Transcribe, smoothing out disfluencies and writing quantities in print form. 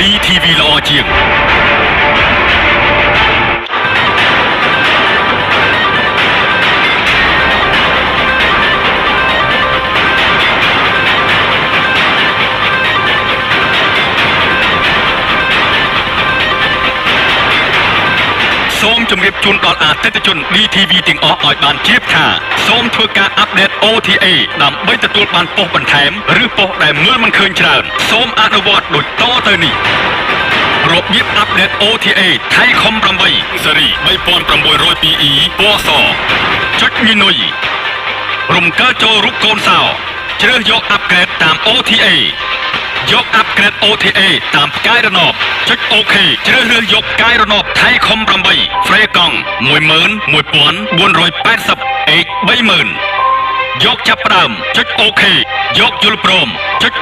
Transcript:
DTV ល្អជាងសូមជម្រាបជូនដល់អតិថិជន DTV ទាំងអស់ឲ្យបានជ្រាបថាសូមធ្វើការអាប់ដេត OTA ដើម្បីទទួលបានប៉ុស្តិ៍បន្ថែមឬប៉ុស្តិ៍ដែលមើលមិនឃើញច្រើនសូមអនុវត្តដូចតទៅនេះរបៀបអាប់ដេត OTA ថៃខំ8ស៊េរី3602E ពណ៌សចុចមីនុយរំកើចូលរូបកូនសោជ្រើសយកអាប់ក្រេតតាម OTA យកអាប់ក្រេត OTA តាមផ្កាយរណបចុច OK ជ្រើសរើសយកផ្កាយរណបថៃខំ8ហ្វ្រេកង់11480 H 30000យកចាប់ផ្ដើមចុច OK យកយល់ព្រមចុច